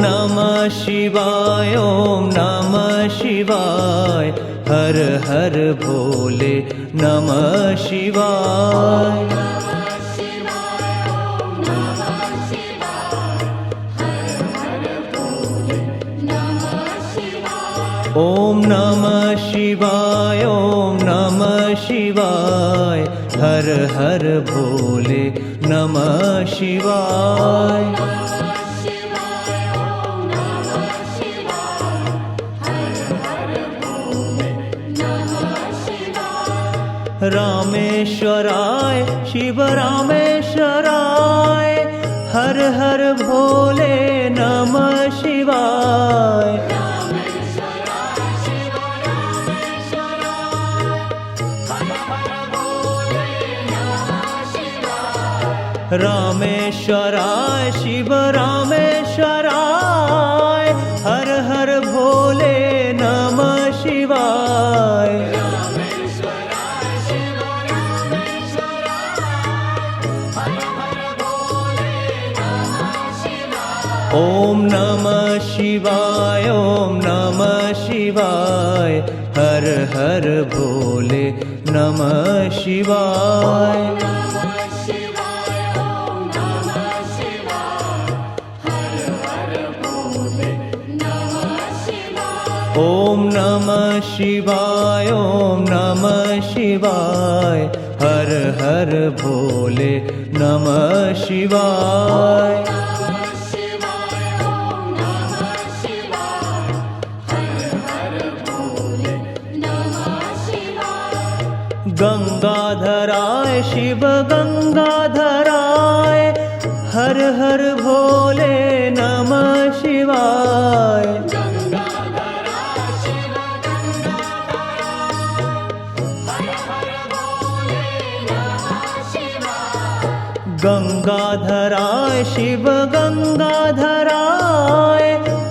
नमः शिवाय, ओम नमः शिवाय, हर हर भोले नमः शिवाय। ओम नमः शिवाय, ओम नमः शिवाय, हर हर भोले नमः शिवाय। रामेश्वराय शिव रामेश्वराय, हर हर भोले नमः शिवाय। रामेश्वराय शिव रामेश्वराय, हर हर भोले नमः शिवाय। ओम नमः शिवाय, ओम नमः शिवाय, हर हर भोले नमः शिवाय। ओम नमः शिवाय, ओम नमः शिवाय, हर हर भोले नमः शिवाय। गंगाधराय शिव गंगाधराय, हर हर भोले नमः शिवाय। गंगाधराय शिव गंगाधराय,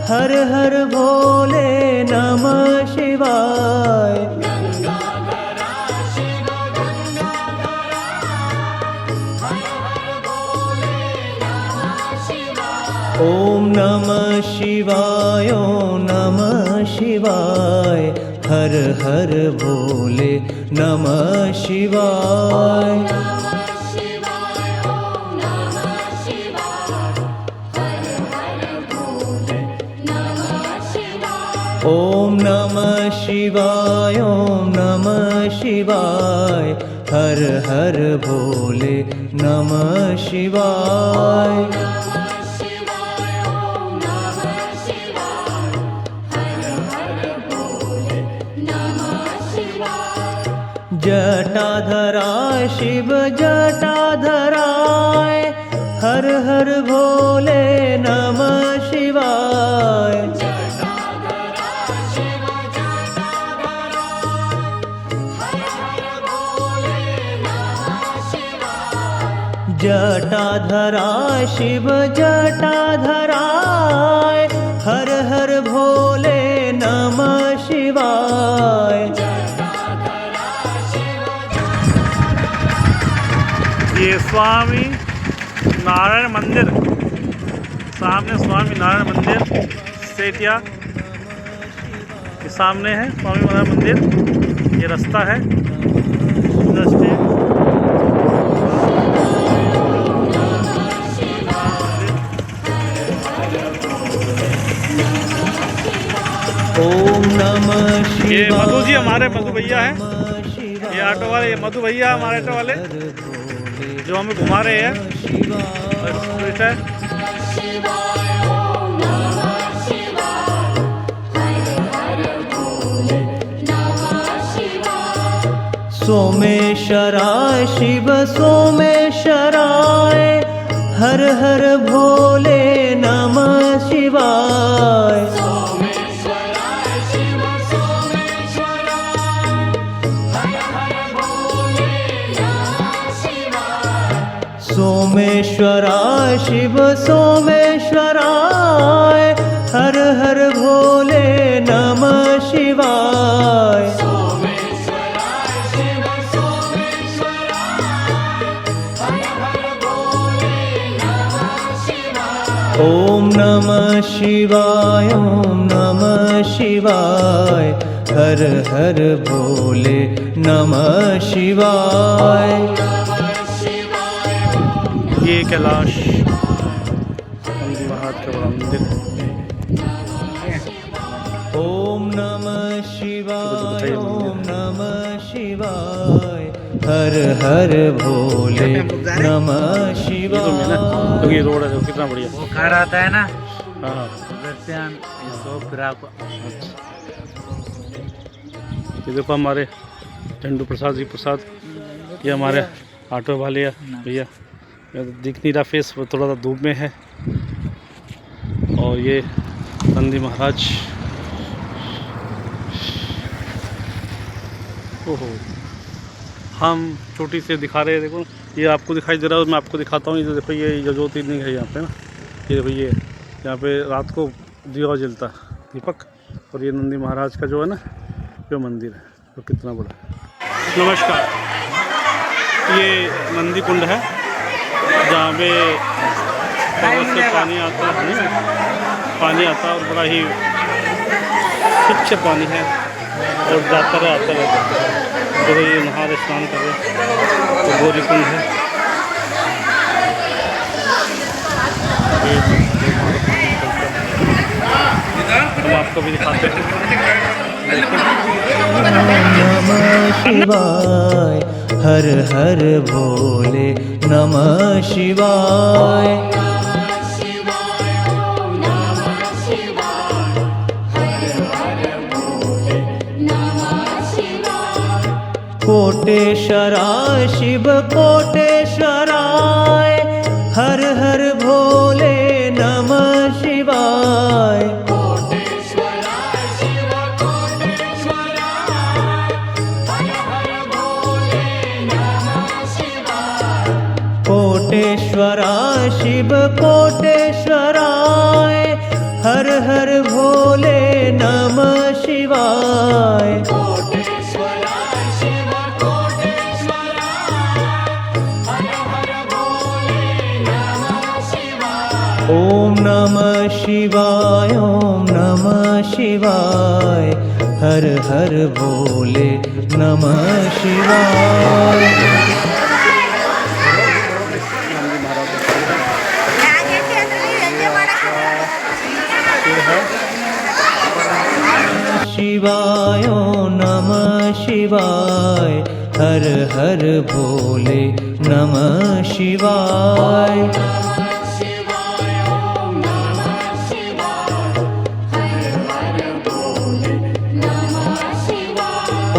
हर हर भोले नमः शिवाय। ओम नमः शिवाय, ओम नमः शिवाय, हर हर भोले नमः शिवाय। ओम नमः शिवाय, ओम नमः शिवाय, हर हर भोले नमः शिवाय। जटाधराय शिव जटाधराय, हर हर भोले नमः शिवाय। जटाधराय शिव जटाधराय, हर हर भोले नमः शिवाय। ये स्वामी नारायण मंदिर, सामने स्वामी नारायण मंदिर सेठिया के सामने है स्वामी नारायण मंदिर। ये रास्ता है रास्ते। ओम नमः शिवाय। ये मधु जी हमारे मधु भैया हैं, ये ऑटो वाले, ये मधु भैया हमारे ऑटो वाले जो हमें घुमा रहे हैं। सोमेश्वराय शिव सोमेश्वराय, हर हर भोले नमः शिवाय। सोमेश्वराय शिव सोमेश्वराय, हर हर भोले नमः शिवाय। ओम नमः शिवाय ओम नमः शिवाय हर हर भोले नमः शिवाय। ये कैलाश नंदी महाराज का बड़ा मंदिर। ओम नमः शिवाय ओम नमः शिवाय हर हर भोले नमः शिवाय। तो ये रोड है, कितना बढ़िया। वो कार आता है ना, हाँ उधर से हम इसको फिर आपको ये देखो हमारे झंडू प्रसाद जी प्रसाद, ये हमारे ऑटो वाले भैया, ये तो दिख नहीं रहा फेस, वो थोड़ा सा धूप में है। और ये नंदी महाराज, ओहो हम छोटी से दिखा रहे हैं। देखो ये आपको दिखाई दे रहा है, मैं आपको दिखाता हूँ। ये देखो ये जो ज्योतिर्लिंग है यहाँ पे ना, ये देखो ये यहाँ पे रात को दिया जलता है दीपक। और ये नंदी महाराज का जो है ना जो मंदिर है वो कितना बड़ा है। नमस्कार, ये नंदी कुंड है जहाँ पे पर्वत से पानी आता है, पानी आता है और बड़ा ही स्वच्छ पानी है और जाता रहा आता रहता है। तो ये नहा रहे, स्नान कर रहे, तो गौरी कुंड है। हम आपको भी दिखाते हैं। नमः शिवाय हर हर भोले नमः शिवाय। कोटेश्वराय शिव कोटेश्वराय हर हर भोले नमः शिवाय। कोटेश्वराय शिव कोटेश्वराय हर हर भोले नमः शिवाय। ओम नमः शिवाय ओम नमः शिवाय हर हर भोले नमः शिवाय। शिवाय ओम नमः शिवाय हर हर भोले नमः शिवाय।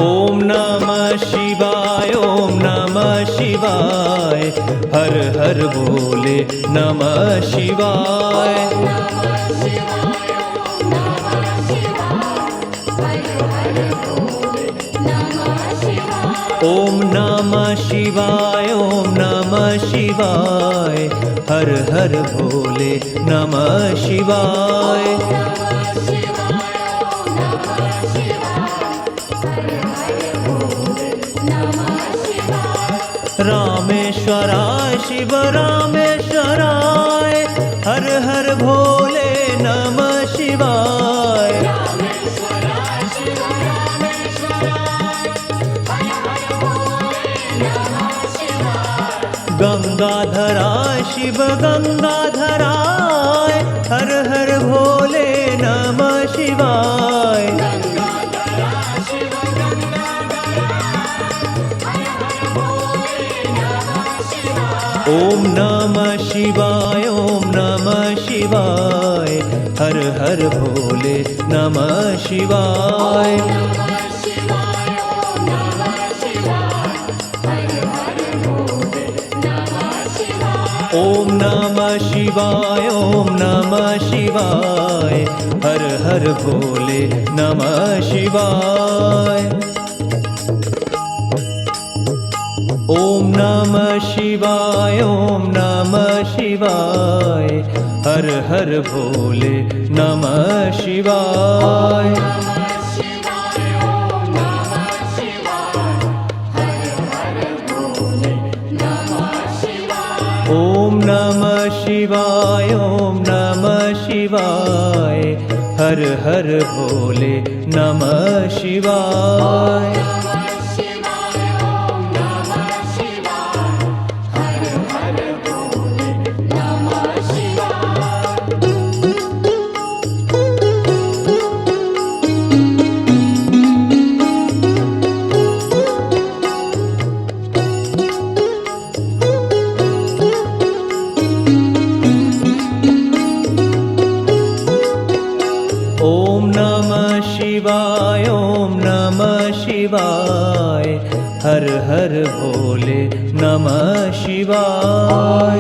ओम नमः शिवाय ओम नमः शिवाय हर हर भोले नमः शिवाय। ओम नमः शिवाय ओम नमः शिवाय हर हर भोले नमः शिवाय। रामेश्वराय शिव रामेश्वराय हर हर भोले नमः शिवाय। गंगाधराय शिव गंगाधराय हर हर भोले नमः शिवाय। ओम नमः शिवाय ओम नमः शिवाय हर हर भोले नमः शिवाय। ओम नमः शिवाय ओम नमः शिवाय हर हर भोले नमः शिवाय। ओम नमः शिवाय ओम नमः शिवाय हर हर भोले नमः शिवाय। ओम नमः शिवाय ओम नमः शिवाय हर हर भोले नमः शिवाय। ओम नमः शिवाय ओम नमः शिवाय हर हर भोले नमः शिवाय।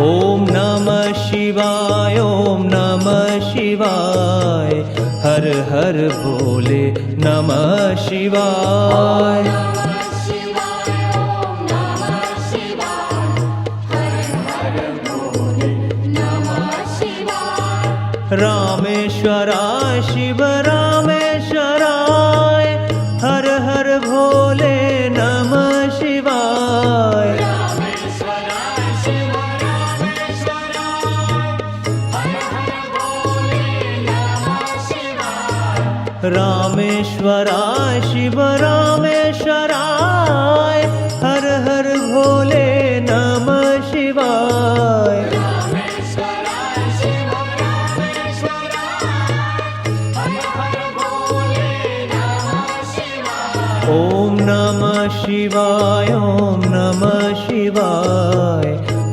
ओम नमः शिवाय ओम नमः शिवाय हर हर भोले नमः शिवाय। रामेश्वराय शिव रामेश्वराय हर हर भोले नमः शिवाय। रामेश्वराय शिव रामेश्वराय हर हर भोले नमः शिवाय। ओम नमः शिवाय ओम नमः शिवाय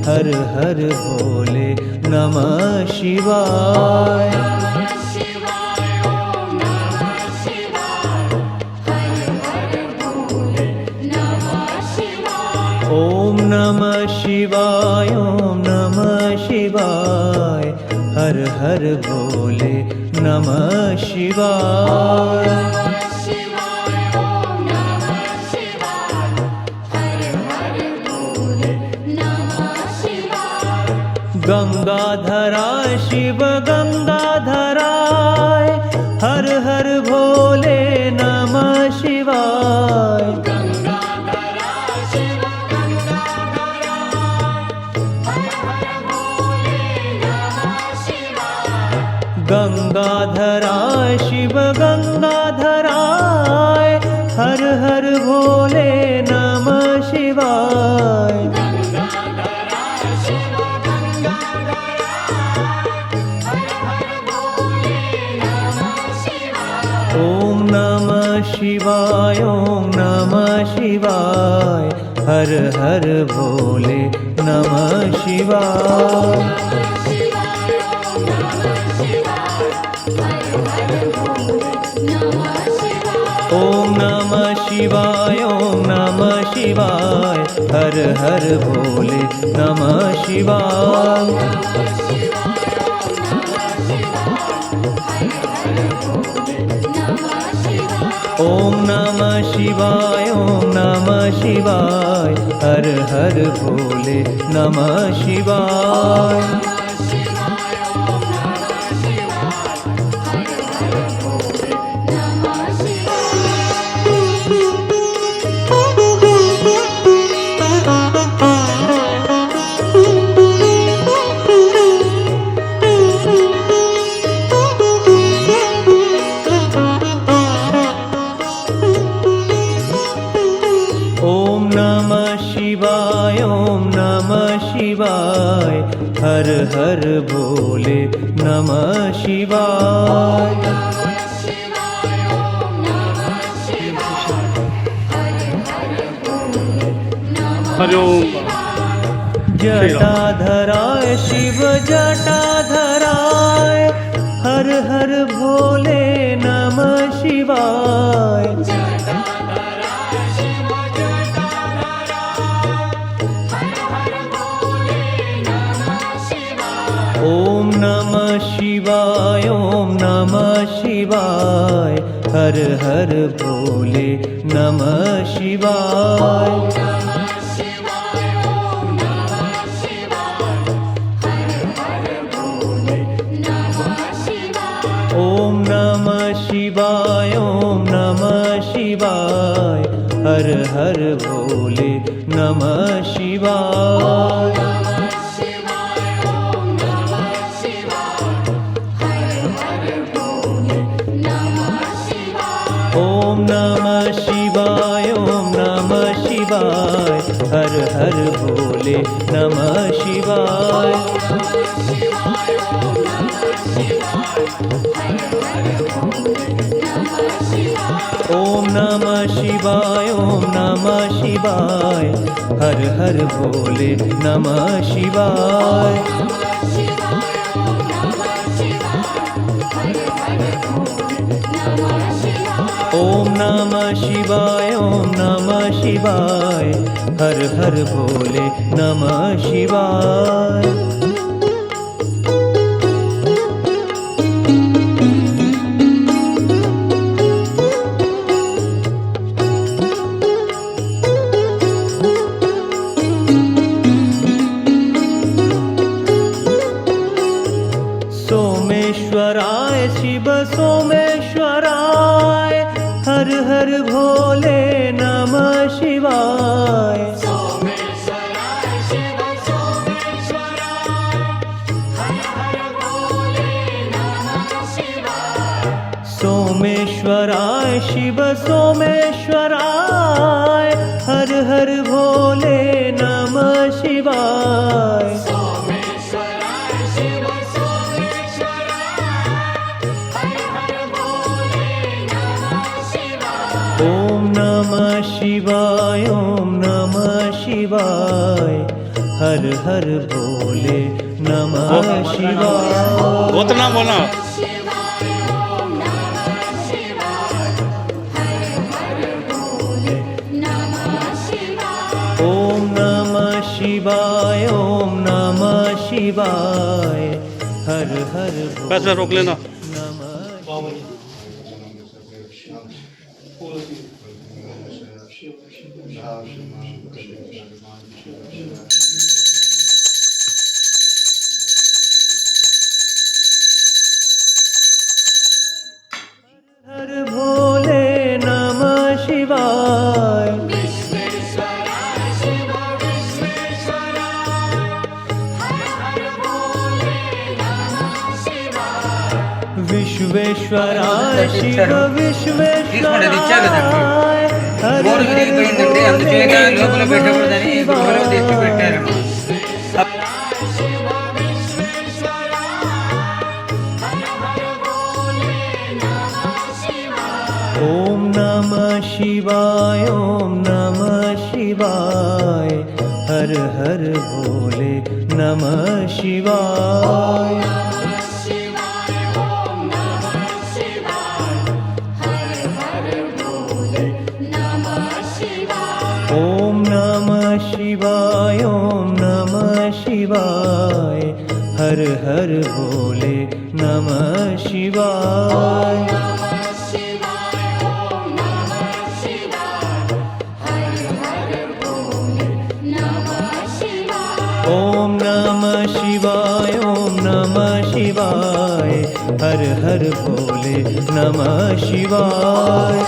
हर हर भोले नमः शिवाय। ओम नमः शिवाय ओम नमः शिवाय हर हर भोले नमः शिवाय। गंगाधराय शिव गंगाधराय हर हर भोले नमः शिवाय। गंगाधराय शिव गंगाधराय हर हर भोले नमः शिवाय। ओम नमः शिवाय ओम नमः शिवाय हर हर भोले नमः शिवाय। ओम नमः शिवाय ओम नमः शिवाय हर हर भोले नमः शिवाय। ओम नमः शिवाय ओम नमः शिवाय हर हर भोले नमः शिवाय। ओम नमः शिवाय ओम नमः शिवाय हर हर भोले नमः शिवाय। हरिओम। जटाधराय शिव जटाधराय हर हर भोले नमः शिवाय। ओम नमः शिवाय ओम नमः शिवाय हर हर भोले नमः शिवाय। ओम नमः शिवाय ओम नमः शिवाय हर हर भोले नमः शिवाय। ओम नमः शिवाय ओम नमः शिवाय हर हर भोले नमः शिवाय। ओम नमः शिवाय ओम नमः शिवाय हर हर भोले नमः शिवाय। ओम नमः शिवाय ओम नमः शिवाय हर हर भोले नमः शिवाय। सोमेश्वराय शिव सोमेश्वराय हर हर भोले नमः शिवाय। सोमेश्वराय शिव सोमेश्वराय हर हर भोले नमः शिवाय। ओम नमः शिवाय ओम नमः शिवाय हर हर भोले नमः शिवाय। बहुत ना बोला। ओम नमः शिवाय ओम नमः शिवाय हर हर पैसे रोक लेना। हर भोले नमः शिवाय। विश्वेश्वराय शिव विश्वेश्वराय हर हर भोले ओम नमः शिवाय ओम नमः शिवाय हर हर भोले नमः शिवाय। ओम नमः शिवाय ओम नमः शिवाय हर हर भोले नमः शिवाय। ओम नमः शिवाय ओम नमः शिवाय हर हर भोले नमः शिवाय।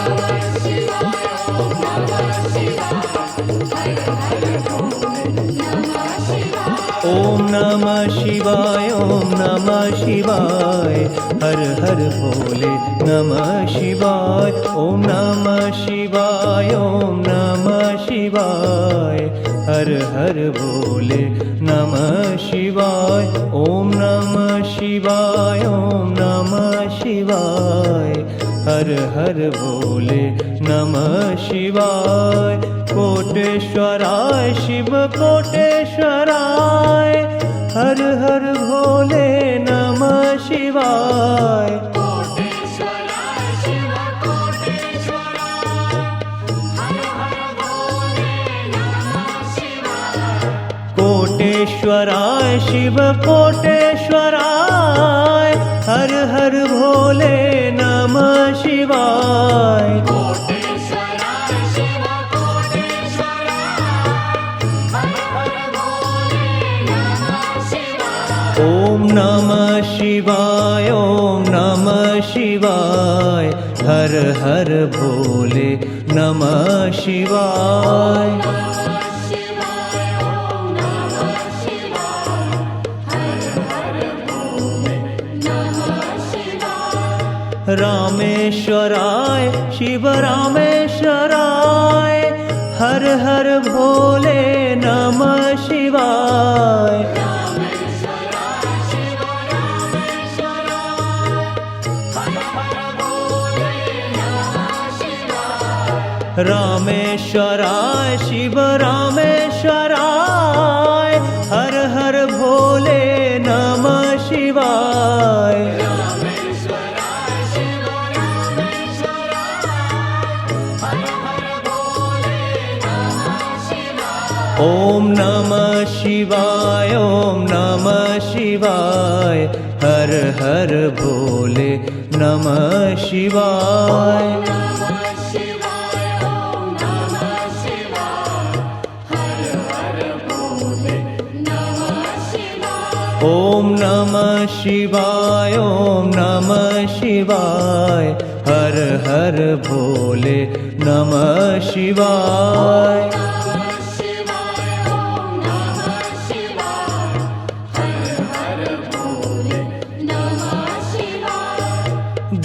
ओम नमः शिवाय ओम नमः शिवाय हर हर भोले नमः शिवाय। ओम नमः शिवाय ओम नमः शिवाय हर हर भोले नमः शिवाय। ओम नमः शिवाय ओम नमः शिवाय हर हर भोले नमः शिवाय। कोटेश्वराय शिव कोटेश्वराय हर हर भोले नमः शिवाय। कोटेश्वराय शिव कोटेश्वराय हर हर भोले नमः शिवाय। ॐ नमः शिवाय ॐ नमः शिवाय हर हर भोले नमः शिवाय रामेश्वराय शिव रामेश्वराय हर हर भोले नमः शिवाय रामेश्वराय शिव रामेश्वराय हर हर भोले नमः शिवाय ॐ नमः शिवाय ॐ नमः शिवाय हर हर भोले नमः शिवाय ॐ नमः शिवाय ॐ नमः शिवाय हर हर भोले नमः शिवाय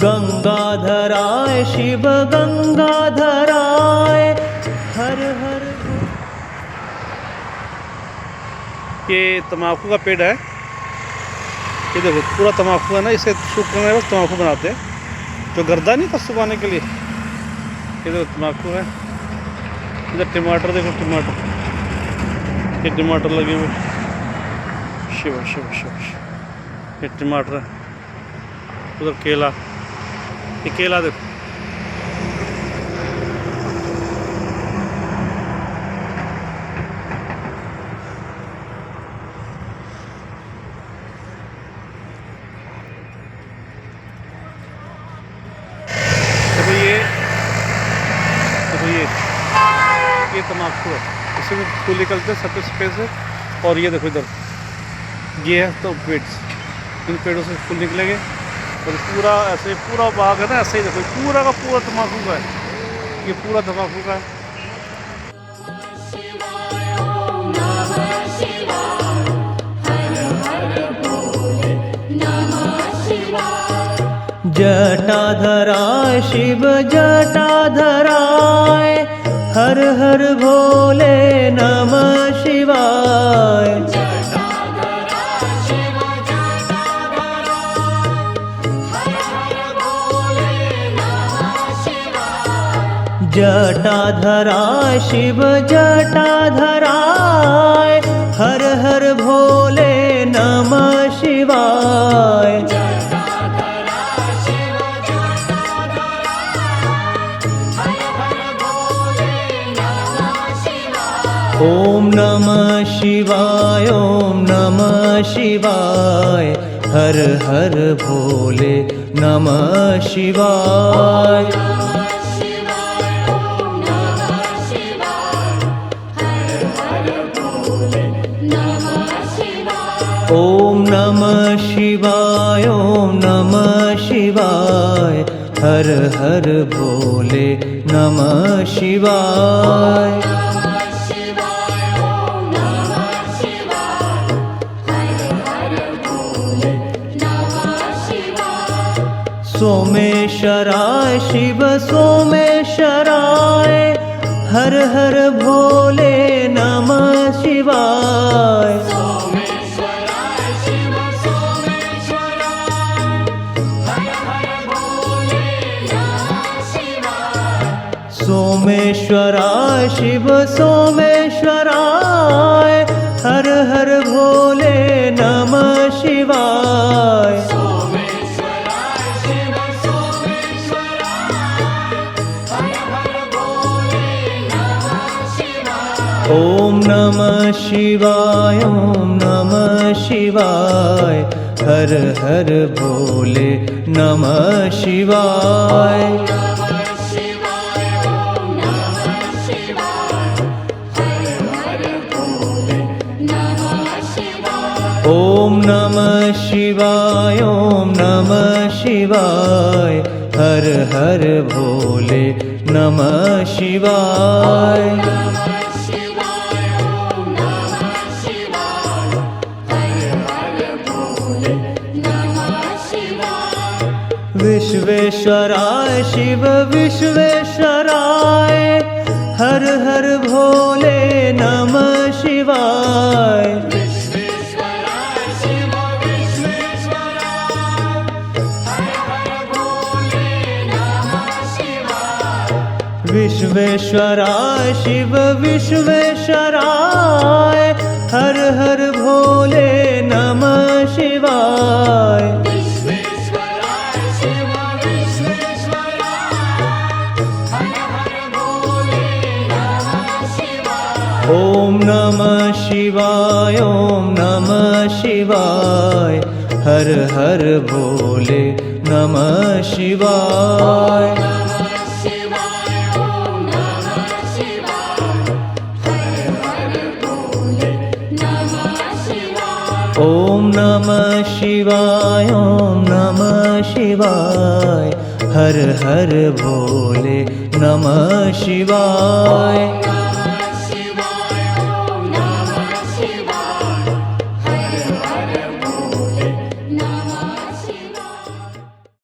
गंगाधराय शिव गंगाधराय हर हर। ये तम्बाकू का पेड़ है, ये देखो पूरा तम्बाकू है ना, इसे सूखने में बस तम्बाकू बनाते हैं, जो गर्दा नहीं था सुखाने के लिए। ये देखो तम्बाकू है, इधर टमाटर देखो, टमाटर, ये टमाटर लगे हुए, शिव शिव शिव, ये टमाटर है, उधर केला, ये केला देखो, ये तम्बाकू है, इसी में फूल निकलते हैं सफ़ेद सफ़ेद से। और ये देखो इधर, ये है तो पेड्स, इन पेड़ों से फूल निकलेंगे और पूरा ऐसे पूरा बाग है ना, ऐसे ही देखो पूरा का पूरा तम्बाकू का है, ये पूरा तम्बाकू का है। जटाधराय शिव जटाधराय हर हर भोले नमः शिवाय जटाधराय शिव जटाधराय हर हर भोले नमः शिवाय ॐ नमः शिवाय ॐ नमः शिवाय हर हर भोले नमः शिवाय ॐ नमः शिवाय ॐ नमः शिवाय हर हर भोले नमः शिवाय सोमेश्वराय शिव सोमेश्वराय हर हर भोले नमः शिवाय सोमेश्वराय शिव सोमेश्वराय हर हर भोले नमः शिवाय ॐ नमः शिवाय ॐ नमः शिवाय हर हर भोले नमः शिवाय ॐ नमः शिवाय ॐ नमः शिवाय हर हर भोले नमः शिवाय विश्वेश्वराय शिव विश्वेश्वराय हर हर भोले नमः शिवाय विश्वेश्वराय शिव विश्वेश्वराय हर हर भोले नमः शिवाय ॐ नमः शिवाय ॐ नमः शिवाय हर हर भोले नमः शिवाय ॐ नमः शिवाय ॐ नमः शिवाय हर हर भोले नमः शिवाय